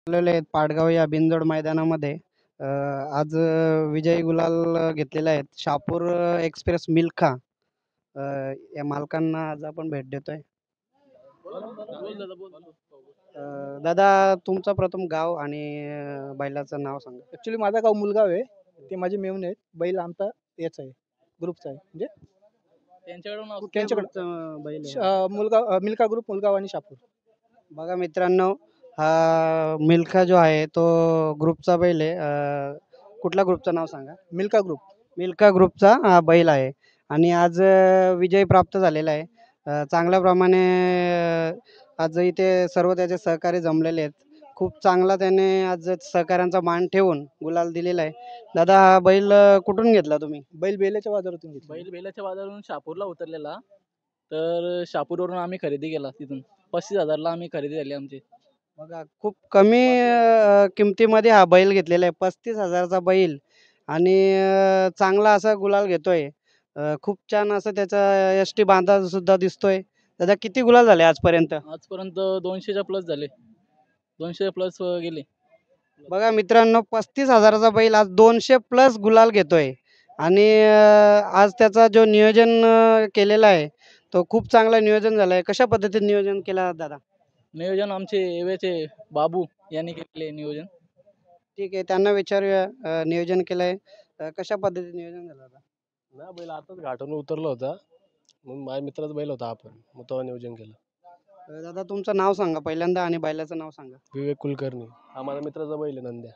आलेले आहेत पाटगाव या बिनजोड मैदानामध्ये. आज विजयी गुलाल घेतलेले आहेत शहापूर एक्सप्रेस मिल्खा. अ, या मालकांना आज आपण भेट देतोय. दादा, तुमचं प्रथम गाव आणि बैलाचं नाव सांगा. ॲक्च्युली माझं गाव मुलगाव आहे. ते माझे मेहुणे आहेत. बैल आमचा याचा आहे, ग्रुपचा आहे. म्हणजे कुठल्या त्यांच्याकडं ग्रुपचं बैल आहे हा? मुलगाव मिल्का ग्रुप मुलगाव आणि शहापूर. बघा मित्रांनो, हा मिल्खा जो आहे तो ग्रुपचा बैल आहे. कुठल्या ग्रुपचं नाव सांगा. मिल्का ग्रुप. मिल्खा ग्रुपचा हा बैल आहे आणि आज विजय प्राप्त झालेला आहे. चांगल्या प्रमाणे आज इथे सर्व त्याचे सहकारी जमलेले आहेत. खूप चांगला त्याने आज सहकाऱ्यांचा मान ठेवून गुलाल दिलेला आहे. दादा, हा बैल कुठून घेतला तुम्ही? बैल बेल्याच्या बाजारातून घेतला. बैल बैलाच्या बाजारावरून शहापूरला उतरलेला. तर शहापूरवरून आम्ही खरेदी केला तिथून. 35,000ला आम्ही खरेदी झाली आमची. बघा, खूप कमी किमतीमध्ये हा बैल घेतलेला आहे. 35,000चा बैल आणि चांगला असा गुलाल घेतोय. खूप छान असं त्याचा यष्टी बांधा सुद्धा दिसतोय. दादा, किती गुलाल झाले आजपर्यंत? आजपर्यंत 200च्या प्लस झाले. 200 प्लस गेले. बघा मित्रांनो, 35,000चा बैल आज 200 प्लस गुलाल घेतोय आणि आज त्याचा जो नियोजन केलेला आहे तो खूप चांगला नियोजन झालाय. कशा पद्धतीने नियोजन केला दादा? नियोजन आमचे एवेचे बाबू यांनी केले नियोजन. ठीक आहे, त्यांना विचारूया. नियोजन केलंय, कशा पद्धतीने नियोजन झालं दादा? ना बैल आताच घाटावरून उतरला होता, मग माझ्या मित्राचा बैल होता आपण, मग तेव्हा नियोजन केलं. दादा, तुमचं नाव सांगा पहिल्यांदा आणि बैलाचं नाव सांगा. विवेक कुलकर्णी हा माझ्या मित्राचा बैल आहे, नंद्या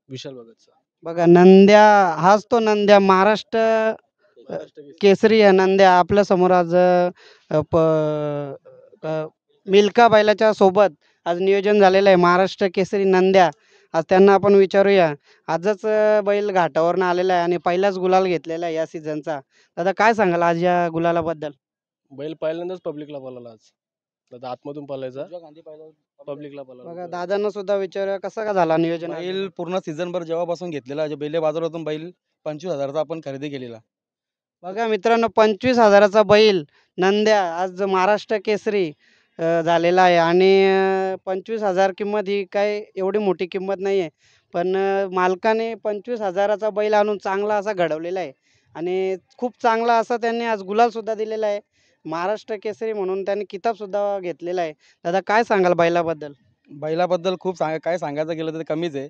विशाल भगतचा. बघा, नंद्या हाच तो नंद्या, महाराष्ट्र केसरी आहे नंद्या आपल्या समोर आज. मिल्खा बैलाच्या सोबत आज नियोजन झालेलं आहे. महाराष्ट्र केसरी नंद्या. आज त्यांना आपण विचारूया. आजच बैल घाटावरनं आलेला आहे आणि पहिलाच गुलाल घेतलेला आहे या सीझनचा. दादा, काय सांगाल आज या गुलालाबद्दल? बैल पहिल्यांदाच पब्लिकला पळाला आज. आता आतमधून पळायचा, पब्लिकला बघा, पळाला. दादांना सुद्धा विचारूया कसा का झाला नियोजन आज? बैल पूर्ण सीझनभर जेव्हापासून घेतलेला बेले बाजारातून बैल 25,000चा आपण खरेदी केलेला. बघा मित्रांनो, 25,000चा बैल नंद्या आज महाराष्ट्र केसरी झालेला आहे आणि 25,000 किंमत ही काय एवढी मोठी किंमत नाही आहे. पण मालकाने 25,000चा बैल आणून चांगला असा घडवलेला आहे आणि खूप चांगला असा त्यांनी आज गुलालसुद्धा दिलेला आहे. महाराष्ट्र केसरी म्हणून त्यांनी किताबसुद्धा घेतलेला आहे. दादा, काय सांगाल बैलाबद्दल? बैलाबद्दल खूप काय सांगायचं गेलं तर ते कमीच आहे.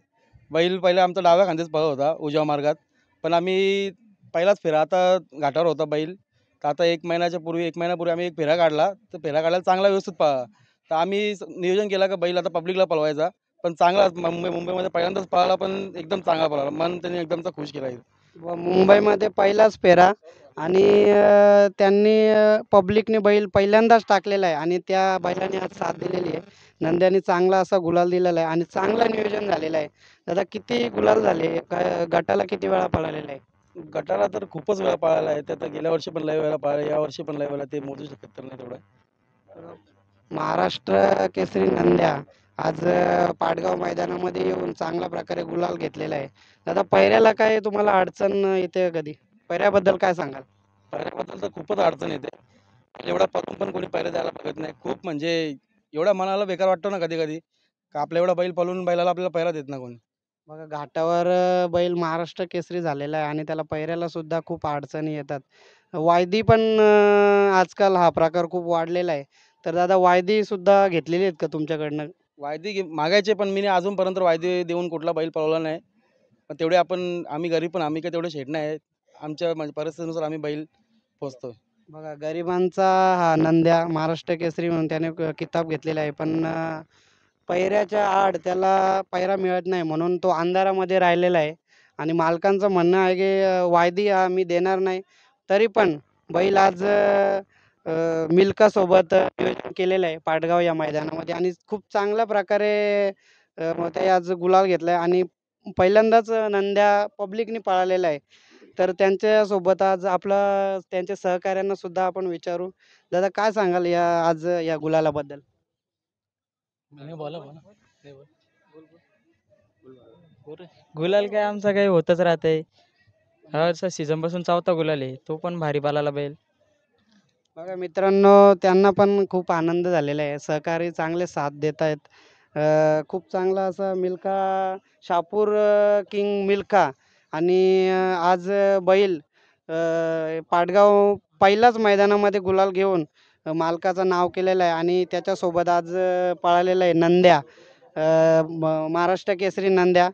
बैल पहिला आमचा डाव्या खांदेच पळत होता उजव्या मार्गात, पण आम्ही पहिलाच फेरा आता घाटावर होता बैल. तर आता 1 महिन्यापूर्वी आम्ही एक फेरा काढला, तर फेरा काढायला चांगला व्यवस्थित पळाला. तर आम्ही नियोजन केला का बैल आता पब्लिकला पळवायचा, पण चांगला मुंबईमध्ये पहिल्यांदाच पळाला, पण एकदम चांगला पळाला. मन त्यांनी एकदमचा खुश केला. व मुंबईमध्ये पहिलाच फेरा आणि त्यांनी पब्लिकने बैल पहिल्यांदाच टाकलेला आहे आणि त्या बैलाने आज साथ दिलेली आहे. नंद्याने चांगला असा गुलाल दिलेला आहे आणि चांगला नियोजन झालेलं आहे. दादा, किती गुलाल झाले? काय गटाला किती वेळा पळालेला आहे? गटाला तर खूपच वेळा पळाला आहे. तर गेल्या वर्षी पण लय वेळा पळाला, या वर्षी पण लय वेळा. ते मोजू शकत तर नाही तेवढं. महाराष्ट्र केसरी नंद्या आज पाटगाव मैदानामध्ये येऊन चांगल्या प्रकारे गुलाल घेतलेला आहे. दादा, पैऱ्याला काय तुम्हाला अडचण येते कधी? पैऱ्याबद्दल काय सांगाल? पहिल्याबद्दल तर खूपच अडचण येते. एवढा पळून पण कोणी पहिला द्यायला बघत नाही. खूप म्हणजे एवढा मनाला बेकार वाटतो ना कधी कधी, का आपला एवढा बैल पळून बैलाला आपल्याला पहिला देत नाही कोणी. बघा, घाटावर बैल महाराष्ट्र केसरी झालेला आहे आणि त्याला पैऱ्याला सुद्धा खूप अडचणी येतात. वायदी पण आजकाल हा प्रकार खूप वाढलेला आहे. तर दादा, वायदी सुद्धा घेतलेली आहेत का तुमच्याकडनं? मागायचे, पण मी अजूनपर्यंत वायदे देऊन कुठला बैल पळवला नाही. पण तेवढे आम्ही गरीब, पण आम्ही काय तेवढे शेट नाही आहेत. आमच्या म्हणजे परिस्थितीनुसार आम्ही बैल पोचतो. बघा, गरिबांचा हा नंद्या महाराष्ट्र केसरी म्हणून त्याने किताब घेतलेला आहे, पण पैऱ्याच्या आड त्याला पैरा मिळत नाही म्हणून तो अंधारामध्ये राहिलेला आहे आणि मालकांचं म्हणणं आहे की वायदी मी देणार नाही. तरी पण बैल आज मिल्खासोबत नियोजन केलेलं आहे पाटगाव या मैदानामध्ये आणि खूप चांगल्या प्रकारे मग ते आज गुलाल घेतला आहे आणि पहिल्यांदाच नंद्या पब्लिकने पळालेला आहे. तर त्यांच्यासोबत आज त्यांच्या सहकाऱ्यांना सुद्धा आपण विचारू. दादा, काय सांगाल आज या गुलालाबद्दल? बोला बोला. गुलाल काय आमचा काही होतच राहते. हा सीझन पासून चौथा गुलाल आहे, तो पण भारी पालाला बैल. बघा मित्रांनो, त्यांना पण खूप आनंद झालेला आहे. सहकारी चांगले साथ देत आहेत खूप चांगला असा मिल्खा शहापूर किंग मिल्खा आणि आज बैल पाटगाव पहिल्याच मैदानामध्ये गुलाल घेऊन मालकाचं नाव केलेलं आहे आणि त्याच्यासोबत आज पळालेला आहे नंद्या, महाराष्ट्र केसरी नंद्या.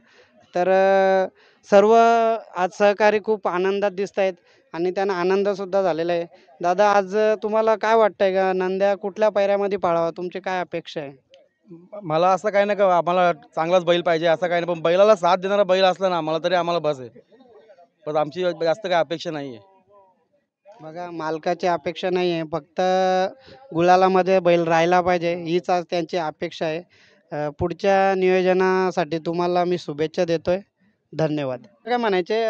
तर सर्व आज सहकारी खूप आनंदात दिसत आहेत आणि त्यांना आनंदसुद्धा झालेला आहे. दादा, आज तुम्हाला काय वाटतंय का नंद्या कुठल्या पायऱ्यामध्ये पळावा, तुमची काय अपेक्षा आहे? मला असं काही नाही का आम्हाला चांगलाच बैल पाहिजे असं काही नाही, पण बैलाला साथ देणारा बैल असला ना आम्हाला तरी आम्हाला बस आहे. पण आमची जास्त काही अपेक्षा नाही आहे. बघा, मालकाची अपेक्षा नाही आहे, फक्त गुलालामध्ये बैल राहायला पाहिजे हीच आज त्यांची अपेक्षा आहे. पुढच्या नियोजनासाठी तुम्हाला मी शुभेच्छा देतोय. धन्यवाद. काय म्हणायचे,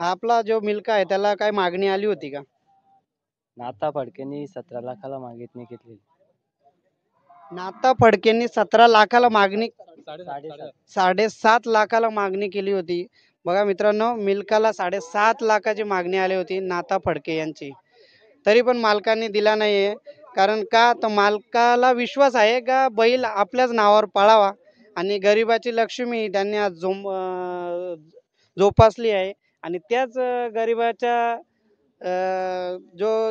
हा आपला जो मिल्खा आहे त्याला काय मागणी आली होती का? नाता फडकेंनी 17 लाखाला मागितली घेतली. नाता फडकेंनी 17 लाखाला मागणी, 7.5 7.5 लाखाला मागणी केली होती. बघा मित्रांनो, मिल्खाला 7.5 लाखाची मागणी आली होती नाता फडके यांची, तरी पण मालकांनी दिला नाही आहे. कारण का, तर मालकाला विश्वास आहे का बैल आपल्याच नावावर पळावा आणि गरिबाची लक्ष्मी त्यांनी आज जोपासली आहे आणि त्याच गरिबाच्या जो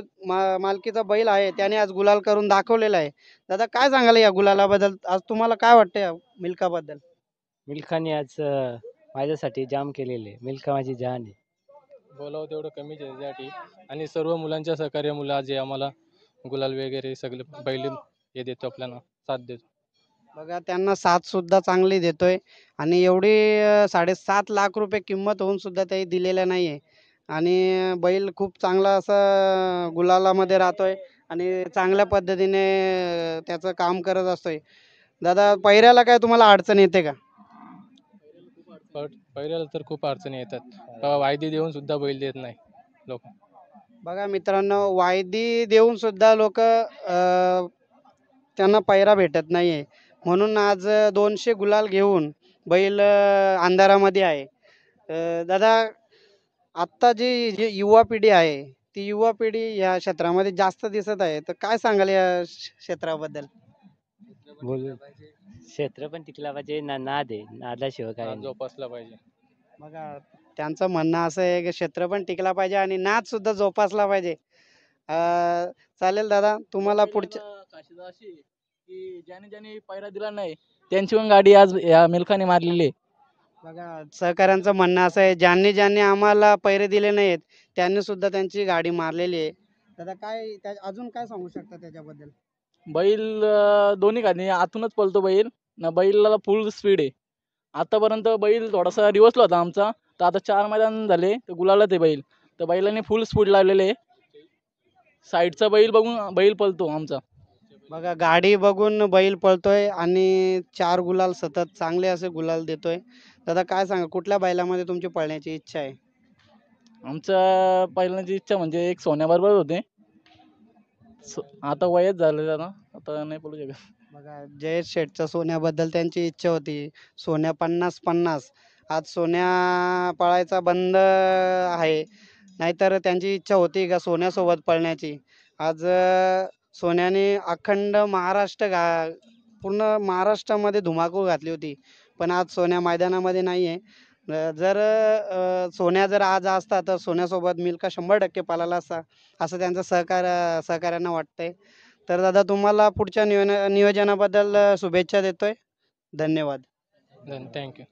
मालकीचा बैल आहे त्याने आज गुलाल करून दाखवलेला आहे. दादा, काय सांगाल या गुलालाबद्दल? आज तुम्हाला काय वाटतं या मिल्खाबद्दल? मिल्खाने आज माझ्यासाठी जाम केलेले. मिल्खा माझी जान आहे. बोलावं तेवढं कमीच आहे त्यासाठी. आणि सर्व मुलांच्या सहकार्यामुळे आज हे आम्हाला गुलाल वगैरे सगळे बैल हे देतो, आपल्याला साथ देतो. बघा, त्यांना साथ सुद्धा चांगली देतोय आणि एवढी 7.5 लाख रुपये किंमत होऊन सुद्धा ते दिलेल्या नाही आहे आणि बैल खूप चांगला असा गुलालामध्ये राहतोय आणि चांगल्या पद्धतीने त्याचं काम करत असतोय. दादा, पहिऱ्याला काय तुम्हाला अडचण येते का? पहिल्याला तर खूप अडचणी येतात. वायदी देऊन सुद्धा बैल देत नाही लोक. बघा मित्रांनो, वायदी देऊन सुद्धा लोक त्यांना पैरा भेटत नाही आहे, म्हणून आज 200 गुलाल घेऊन बैल अंधारामध्ये आहे. दादा, आत्ता जी जी युवा पिढी आहे ती युवा पिढी या क्षेत्रामध्ये जास्त दिसत आहे, तर काय सांगाल या क्षेत्राबद्दल? बोल. क्षेत्र पण टिकला पाहिजे. नाद आहे. नादाशिवाय काय नाही. जोपासला पाहिजे. बघा, त्यांचं म्हणणं असं आहे की क्षेत्र पण टिकला पाहिजे आणि नाद सुद्धा जोपासला पाहिजे. चालेल दादा, तुम्हाला पुढच्या खासियत अशी आहे की ज्याने ज्याने पायरा दिला नाही त्यांची पण गाडी आज या मिल्खाने मारलेली आहे. बघा, सहकाऱ्यांचं म्हणणं असं आहे, ज्यांनी ज्यांनी आम्हाला पैरे दिले नाहीत त्यांनी सुद्धा त्यांची गाडी मारलेली आहे. दादा, काय अजून काय सांगू शकता त्याच्याबद्दल? बैल दोन्ही गाडी आतूनच पळतो बैल ना, बैलाला फुल स्पीड आहे. आतापर्यंत बैल थोडासा रिवर्सला होता आमचा, तर आता 4 मैदान झाले तर गुलालाच आहे बैल. तर बैलाने फुल स्पीड लावलेले आहे. साईडचा बैल बघून बैल पळतो आमचा. बघा, गाडी बघून बैल पळतोय आणि 4 गुलाल सतत चांगले असे गुलाल देतोय. दादा, काय सांगा, कुठल्या बैलामध्ये तुमची पळण्याची इच्छा आहे? आमच्या पहिल्याची इच्छा म्हणजे एक सोन्याबरोबर होते. आता वयच झालं जरा, आता नाही पळू शकत. बघा, जयेश शेठच्या सोन्याबद्दल त्यांची इच्छा होती. सोन्या 50-50, आज सोन्या पळायचा बंद आहे, नाहीतर त्यांची इच्छा होती का सोन्यासोबत पळण्याची. आज सोन्याने अखंड पूर्ण महाराष्ट्रामध्ये धुमाकूळ घातली होती, पण आज सोन्या मैदानामध्ये नाही आहे. जर सोन्या जर आज असता तर सोन्यासोबत मिल्खा 100% पळाला असता, असं त्यांचं सहकाऱ्यांना वाटतंय. तर दादा, तुम्हाला पुढच्या नियोजनाबद्दल शुभेच्छा देतोय. धन्यवाद. थँक्यू.